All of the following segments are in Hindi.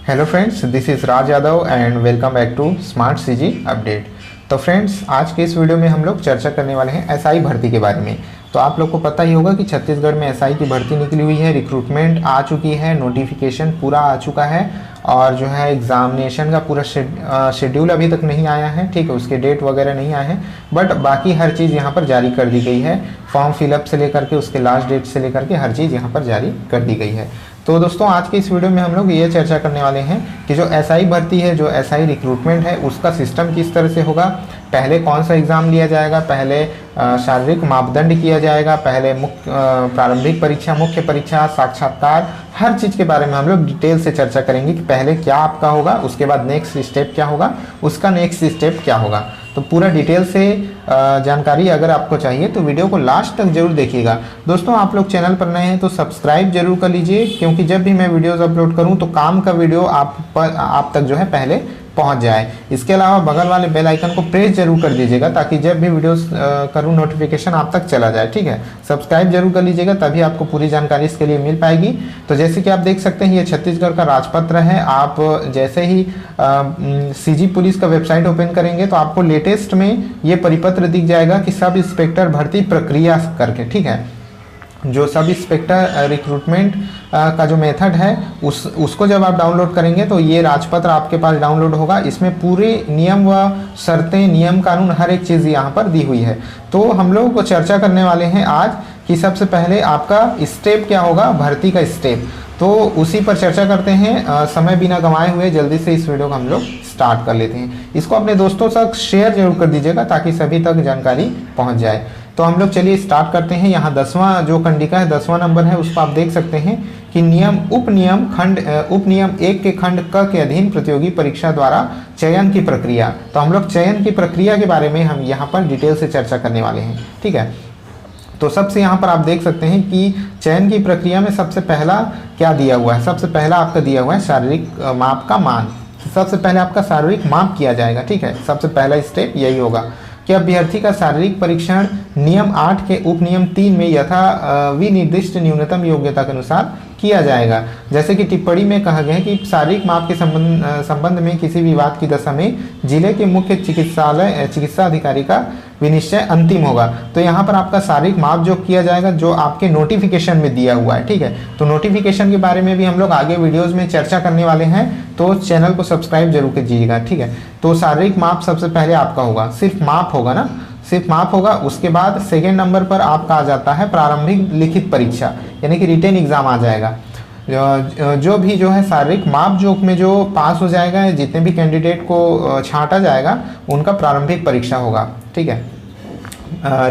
Hello friends, this is Raj Yadav and welcome back to smart CG update. तो फ्रेंड्स, आज के इस वीडियो में हम लोग चर्चा करने वाले हैं एसआई भर्ती के बारे में। तो आप लोग को पता ही होगा कि छत्तीसगढ़ में एसआई की भर्ती निकली हुई है, रिक्रूटमेंट आ चुकी है, नोटिफिकेशन पूरा आ चुका है और जो है एग्जामिनेशन का पूरा शेड्यूल अभी तक नहीं आया है। ठीक है, उसके डेट वगैरह नहीं आए हैं, बट बाकी हर चीज़ यहाँ पर जारी कर दी गई है। फॉर्म फिलअप से लेकर के उसके लास्ट डेट से लेकर के हर चीज़ यहाँ पर जारी कर दी गई है। तो दोस्तों, आज के इस वीडियो में हम लोग ये चर्चा करने वाले हैं कि जो एसआई भर्ती है, जो एसआई रिक्रूटमेंट है, उसका सिस्टम किस तरह से होगा, पहले कौन सा एग्ज़ाम लिया जाएगा, पहले शारीरिक मापदंड किया जाएगा, पहले प्रारंभिक परीक्षा, मुख्य परीक्षा, साक्षात्कार, हर चीज़ के बारे में हम लोग डिटेल से चर्चा करेंगे कि पहले क्या आपका होगा, उसके बाद नेक्स्ट स्टेप क्या होगा, उसका नेक्स्ट स्टेप क्या होगा। तो पूरा डिटेल से जानकारी अगर आपको चाहिए तो वीडियो को लास्ट तक जरूर देखिएगा। दोस्तों, आप लोग चैनल पर नए हैं तो सब्सक्राइब जरूर कर लीजिए, क्योंकि जब भी मैं वीडियोस अपलोड करूं तो काम का वीडियो आप तक जो है पहले पहुंच जाए। इसके अलावा बगल वाले बेल आइकन को प्रेस जरूर कर दीजिएगा, ताकि जब भी वीडियोस करूं नोटिफिकेशन आप तक चला जाए। ठीक है, सब्सक्राइब जरूर कर लीजिएगा, तभी आपको पूरी जानकारी इसके लिए मिल पाएगी। तो जैसे कि आप देख सकते हैं, ये छत्तीसगढ़ का राजपत्र है। आप जैसे ही सीजी पुलिस का वेबसाइट ओपन करेंगे तो आपको लेटेस्ट में ये परिपत्र दिख जाएगा कि सब इंस्पेक्टर भर्ती प्रक्रिया करके। ठीक है, जो सब इंस्पेक्टर रिक्रूटमेंट का जो मेथड है उसको जब आप डाउनलोड करेंगे तो ये राजपत्र आपके पास डाउनलोड होगा। इसमें पूरे नियम व शर्तें, नियम कानून, हर एक चीज़ यहाँ पर दी हुई है। तो हम लोग को चर्चा करने वाले हैं आज कि सबसे पहले आपका स्टेप क्या होगा, भर्ती का स्टेप। तो उसी पर चर्चा करते हैं। समय बिना गंवाए हुए जल्दी से इस वीडियो को हम लोग स्टार्ट कर लेते हैं। इसको अपने दोस्तों तक शेयर जरूर कर दीजिएगा ताकि सभी तक जानकारी पहुँच जाए। तो हम लोग चलिए स्टार्ट करते हैं। यहाँ 10वां जो कंडिका है, 10वां नंबर है, उसको आप देख सकते हैं कि उपनियम 1 के खंड क के अधीन प्रतियोगी परीक्षा द्वारा चयन की प्रक्रिया। तो हम लोग चयन की प्रक्रिया के बारे में हम यहाँ पर डिटेल से चर्चा करने वाले हैं। ठीक है, तो सबसे यहाँ पर आप देख सकते हैं कि चयन की प्रक्रिया में सबसे पहला क्या दिया हुआ है। सबसे पहला आपका दिया हुआ है शारीरिक माप का मान। सबसे पहले आपका शारीरिक माप किया जाएगा। ठीक है, सबसे पहला स्टेप यही होगा कि अभ्यर्थी का शारीरिक परीक्षण नियम 8 के उपनियम 3 में यथा विनिर्दिष्ट न्यूनतम योग्यता के अनुसार किया जाएगा। जैसे कि टिप्पणी में कहा गया है कि शारीरिक माप के संबंध में किसी विवाद की दशा में जिले के मुख्य चिकित्सा अधिकारी का विनिश्चय अंतिम होगा। तो यहाँ पर आपका शारीरिक माप जो किया जाएगा, जो आपके नोटिफिकेशन में दिया हुआ है। ठीक है, तो नोटिफिकेशन के बारे में भी हम लोग आगे वीडियोज़ में चर्चा करने वाले हैं, तो चैनल को सब्सक्राइब जरूर कीजिएगा। ठीक है, तो शारीरिक माप सबसे पहले आपका होगा, सिर्फ माप होगा ना, सिर्फ माप होगा। उसके बाद सेकेंड नंबर पर आपका आ जाता है प्रारंभिक लिखित परीक्षा, यानी कि रिटेन एग्जाम आ जाएगा। जो भी जो है शारीरिक माप जो में जो पास हो जाएगा, जितने भी कैंडिडेट को छांटा जाएगा, उनका प्रारंभिक परीक्षा होगा। ठीक है,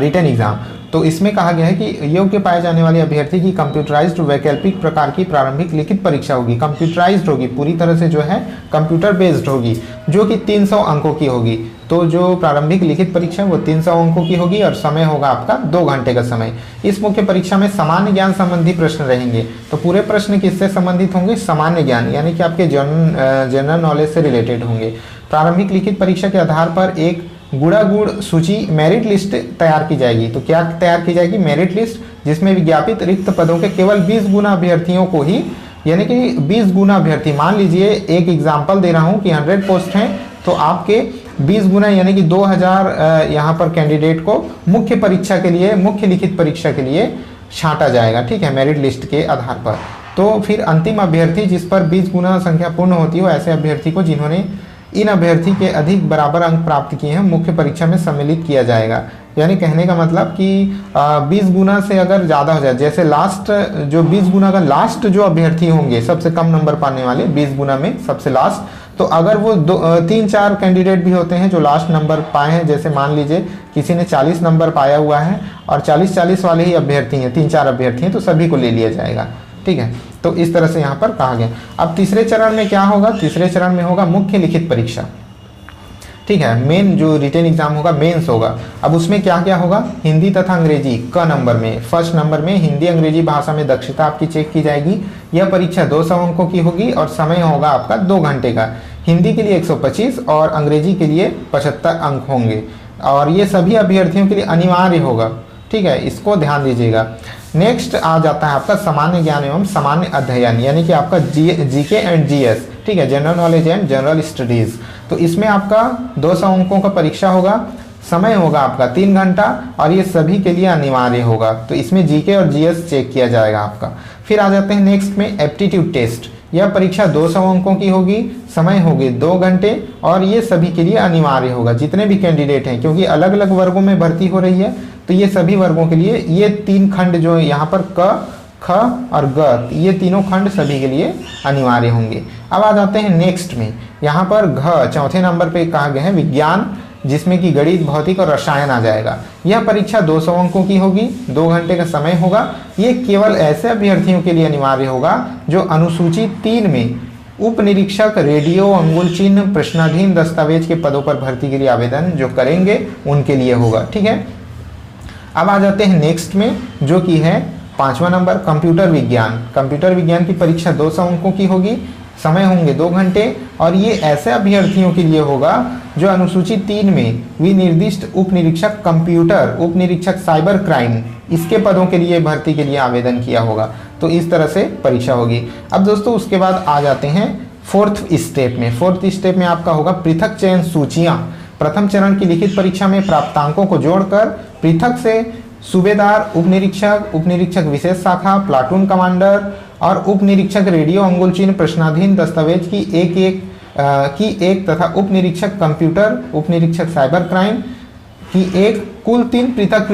रिटेन एग्जाम। तो इसमें कहा गया है कि योग्य पाए जाने वाले अभ्यर्थी की कंप्यूटराइज्ड वैकल्पिक प्रकार की प्रारंभिक लिखित परीक्षा होगी। कंप्यूटराइज्ड होगी, पूरी तरह से जो है कंप्यूटर बेस्ड होगी, जो कि 300 अंकों की होगी। तो जो प्रारंभिक लिखित परीक्षा है वो 300 अंकों की होगी और समय होगा आपका 2 घंटे का समय। इस मुख्य परीक्षा में सामान्य ज्ञान संबंधी प्रश्न रहेंगे। तो पूरे प्रश्न किससे संबंधित होंगे, सामान्य ज्ञान, यानी कि आपके जनरल नॉलेज से रिलेटेड होंगे। प्रारंभिक लिखित परीक्षा के आधार पर एक गुणागुण सूची, मेरिट लिस्ट तैयार की जाएगी। तो क्या तैयार की जाएगी, मेरिट लिस्ट, जिसमें विज्ञापित रिक्त पदों के केवल 20 गुना अभ्यर्थियों को ही, यानी कि 20 गुना अभ्यर्थी, मान लीजिए एक एग्जाम्पल दे रहा हूं कि 100 पोस्ट हैं, तो आपके 20 गुना यानी कि 2000 यहाँ पर कैंडिडेट को मुख्य परीक्षा के लिए, मुख्य लिखित परीक्षा के लिए छांटा जाएगा। ठीक है, मेरिट लिस्ट के आधार पर। तो फिर अंतिम अभ्यर्थी जिस पर 20 गुना संख्या पूर्ण होती हो, ऐसे अभ्यर्थी को जिन्होंने इन अभ्यर्थी के अधिक बराबर अंक प्राप्त किए हैं, मुख्य परीक्षा में सम्मिलित किया जाएगा। यानी कहने का मतलब कि 20 गुना से अगर ज़्यादा हो जाए, जैसे लास्ट जो 20 गुना का लास्ट जो अभ्यर्थी होंगे, सबसे कम नंबर पाने वाले 20 गुना में सबसे लास्ट, तो अगर वो 3-4 कैंडिडेट भी होते हैं जो लास्ट नंबर पाए हैं, जैसे मान लीजिए किसी ने 40 नंबर पाया हुआ है और 40-40 वाले ही अभ्यर्थी हैं, 3-4 अभ्यर्थी हैं, तो सभी को ले लिया जाएगा। ठीक है, तो इस तरह से यहाँ पर कहा गया। अब तीसरे चरण में क्या होगा, तीसरे चरण में होगा मुख्य लिखित परीक्षा। ठीक है, मेन जो रिटेन एग्जाम होगा, मेंस होगा। अब उसमें क्या क्या होगा, हिंदी तथा अंग्रेजी क नंबर में, फर्स्ट नंबर में हिंदी अंग्रेजी भाषा में दक्षता आपकी चेक की जाएगी। यह परीक्षा 200 अंकों की होगी और समय होगा आपका 2 घंटे का। हिंदी के लिए 125 और अंग्रेजी के लिए 75 अंक होंगे, और ये सभी अभ्यर्थियों के लिए अनिवार्य होगा। ठीक है, इसको ध्यान दीजिएगा। नेक्स्ट आ जाता है आपका सामान्य ज्ञान एवं सामान्य अध्ययन, यानी कि आपका जीके एंड जीएस। ठीक है, general knowledge and general studies. तो इसमें आपका 200 अंकों का परीक्षा होगा, समय होगा आपका 3 घंटा और ये सभी के लिए अनिवार्य होगा। तो इसमें जीके और जीएस चेक किया जाएगा आपका। फिर आ जाते हैं नेक्स्ट में एप्टीट्यूड टेस्ट। यह परीक्षा 200 अंकों की होगी, समय होगी 2 घंटे और ये सभी के लिए अनिवार्य होगा, जितने भी कैंडिडेट हैं, क्योंकि अलग अलग वर्गों में भर्ती हो रही है। तो ये सभी वर्गों के लिए ये 3 खंड जो यहाँ पर क, ख और ग, ये तीनों खंड सभी के लिए अनिवार्य होंगे। अब आ जाते हैं नेक्स्ट में, यहाँ पर घ चौथे नंबर पे कहा गया है विज्ञान, जिसमें कि गणित, भौतिक और रसायन आ जाएगा। यह परीक्षा 200 अंकों की होगी, 2 घंटे का समय होगा। ये केवल ऐसे अभ्यर्थियों के लिए अनिवार्य होगा जो अनुसूची 3 में उप निरीक्षक, रेडियो, अंगुल चिन्ह, प्रश्नाधीन दस्तावेज के पदों पर भर्ती के लिए आवेदन जो करेंगे उनके लिए होगा। ठीक है, अब आ जाते हैं नेक्स्ट में, जो कि है 5वां नंबर कंप्यूटर विज्ञान। कंप्यूटर विज्ञान की परीक्षा 200 अंकों की होगी, समय होंगे 2 घंटे और ये ऐसे अभ्यर्थियों के लिए होगा जो अनुसूची 3 में विनिर्दिष्ट उप निरीक्षक कंप्यूटर, उप निरीक्षक साइबर क्राइम, इसके पदों के लिए भर्ती के लिए आवेदन किया होगा। तो इस तरह से परीक्षा होगी। अब दोस्तों उसके बाद आ जाते हैं 4th स्टेप में। 4th स्टेप में आपका होगा पृथक चयन सूचियां। प्रथम चरण की लिखित परीक्षा में प्राप्तांकों को जोड़कर पृथक से सूबेदार, उप निरीक्षक विशेष शाखा, प्लाटून कमांडर और उप निरीक्षक रेडियो, अंगुल चिन्ह, प्रश्नाधीन दस्तावेज की एक तथा उप निरीक्षक कंप्यूटर, उप निरीक्षक साइबर क्राइम की एक, कुल 3 पृथक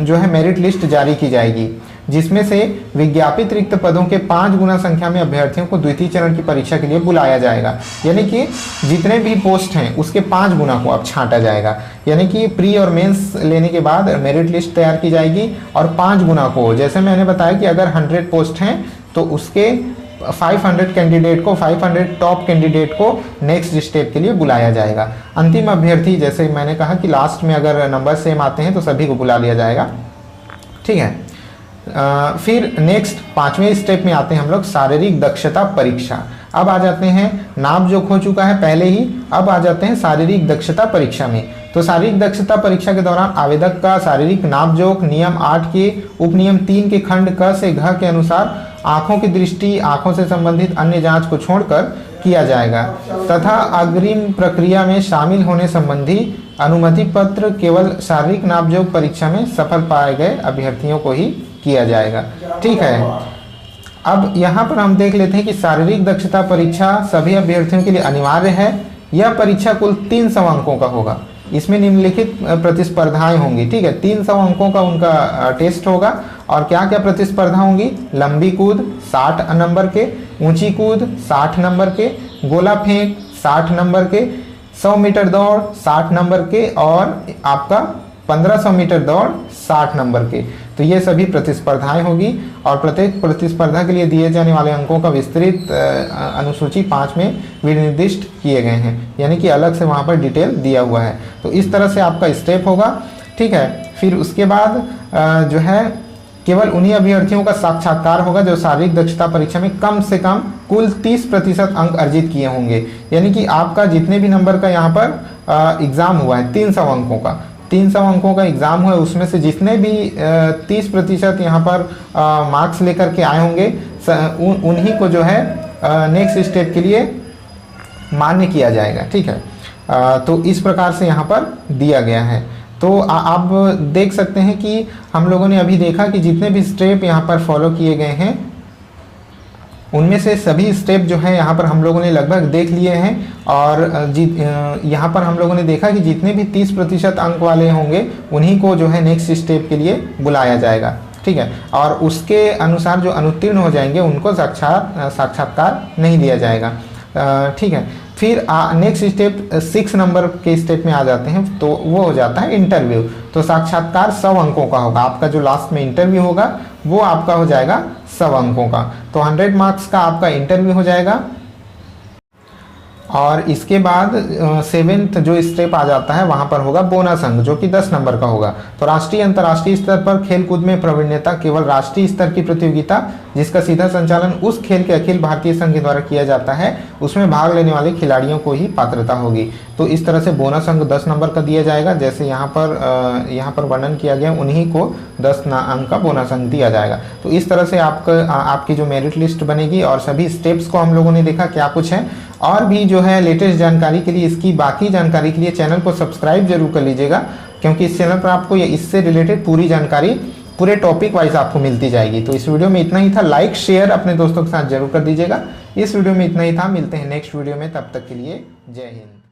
जो है मेरिट लिस्ट जारी की जाएगी, जिसमें से विज्ञापित रिक्त पदों के 5 गुना संख्या में अभ्यर्थियों को द्वितीय चरण की परीक्षा के लिए बुलाया जाएगा। यानी कि जितने भी पोस्ट हैं उसके 5 गुना को अब छांटा जाएगा। यानी कि प्री और मेंस लेने के बाद मेरिट लिस्ट तैयार की जाएगी और 5 गुना को, जैसे मैंने बताया कि अगर 100 पोस्ट हैं तो उसके 500 कैंडिडेट को, 500 टॉप कैंडिडेट को नेक्स्ट स्टेप के लिए बुलाया जाएगा। अंतिम अभ्यर्थी, जैसे मैंने कहा कि लास्ट में अगर नंबर सेम आते हैं तो सभी को बुला लिया जाएगा। ठीक है, फिर नेक्स्ट 5वें स्टेप में आते हैं हम लोग शारीरिक दक्षता परीक्षा। अब आ जाते हैं, नापजोख हो चुका है पहले ही, अब आ जाते हैं शारीरिक दक्षता परीक्षा में। तो शारीरिक दक्षता परीक्षा के दौरान आवेदक का शारीरिक नापजोख नियम 8 के उपनियम 3 के खंड क से घ के अनुसार आंखों की दृष्टि, आंखों से संबंधित अन्य जांच को छोड़कर किया जाएगा तथा अग्रिम प्रक्रिया में शामिल होने संबंधी अनुमति पत्र केवल शारीरिक नापजोख परीक्षा में सफल पाए गए अभ्यर्थियों को ही किया जाएगा। ठीक है, अब यहाँ पर हम देख लेते हैं कि शारीरिक दक्षता परीक्षा सभी अभ्यर्थियों के लिए अनिवार्य है। यह परीक्षा कुल 300 अंकों का होगा। इसमें निम्नलिखित प्रतिस्पर्धाएं होंगी। ठीक है, 300 अंकों का उनका टेस्ट होगा और क्या क्या प्रतिस्पर्धा होंगी? लंबी कूद 60 नंबर के, ऊंची कूद 60 नंबर के, गोला फेंक 60 नंबर के, 100 मीटर दौड़ 60 नंबर के और आपका 1500 मीटर दौड़ 60 नंबर के। तो ये सभी प्रतिस्पर्धाएं होगी और प्रत्येक प्रतिस्पर्धा के लिए दिए जाने वाले अंकों का विस्तृत अनुसूची 5 में विनिर्दिष्ट किए गए हैं, यानी कि अलग से वहाँ पर डिटेल दिया हुआ है। तो इस तरह से आपका स्टेप होगा। ठीक है, फिर उसके बाद जो है केवल उन्हीं अभ्यर्थियों का साक्षात्कार होगा जो शारीरिक दक्षता परीक्षा में कम से कम कुल 30% अंक अर्जित किए होंगे। यानी कि आपका जितने भी नंबर का यहाँ पर एग्ज़ाम हुआ है 300 अंकों का, 300 अंकों का एग्ज़ाम हुआ है, उसमें से जितने भी 30% यहाँ पर मार्क्स लेकर के आए होंगे उन्हीं को जो है नेक्स्ट स्टेप के लिए मान्य किया जाएगा। ठीक है, तो इस प्रकार से यहाँ पर दिया गया है। तो आप देख सकते हैं कि हम लोगों ने अभी देखा कि जितने भी स्टेप यहाँ पर फॉलो किए गए हैं उनमें से सभी स्टेप जो है यहाँ पर हम लोगों ने लगभग देख लिए हैं और यहाँ पर हम लोगों ने देखा कि जितने भी 30% अंक वाले होंगे उन्हीं को जो है नेक्स्ट स्टेप के लिए बुलाया जाएगा। ठीक है, और उसके अनुसार जो अनुत्तीर्ण हो जाएंगे उनको साक्षात्कार नहीं दिया जाएगा। ठीक है, फिर नेक्स्ट स्टेप 6 नंबर के स्टेप में आ जाते हैं, तो वो हो जाता है इंटरव्यू। तो साक्षात्कार 100 अंकों का होगा। आपका जो लास्ट में इंटरव्यू होगा वो आपका हो जाएगा 100 अंकों का। तो 100 मार्क्स का आपका इंटरव्यू हो जाएगा। और इसके बाद 7th जो स्टेप आ जाता है वहां पर होगा बोनस अंक, जो कि 10 नंबर का होगा। तो राष्ट्रीय अंतर्राष्ट्रीय स्तर पर खेलकूद में प्रवीणता केवल राष्ट्रीय स्तर की प्रतियोगिता जिसका सीधा संचालन उस खेल के अखिल भारतीय संघ के द्वारा किया जाता है, उसमें भाग लेने वाले खिलाड़ियों को ही पात्रता होगी। तो इस तरह से बोनस अंक 10 नंबर का दिया जाएगा, जैसे यहाँ पर वर्णन किया गया, उन्हीं को 10 अंक का बोनस अंक दिया जाएगा। तो इस तरह से आपकी जो मेरिट लिस्ट बनेगी और सभी स्टेप्स को हम लोगों ने देखा क्या कुछ है। और भी जो है लेटेस्ट जानकारी के लिए, इसकी बाकी जानकारी के लिए चैनल को सब्सक्राइब जरूर कर लीजिएगा, क्योंकि इस चैनल पर आपको इससे रिलेटेड पूरी जानकारी पूरे टॉपिक वाइज आपको मिलती जाएगी। तो इस वीडियो में इतना ही था। लाइक शेयर अपने दोस्तों के साथ जरूर कर दीजिएगा। इस वीडियो में इतना ही था। मिलते हैं नेक्स्ट वीडियो में, तब तक के लिए जय हिंद।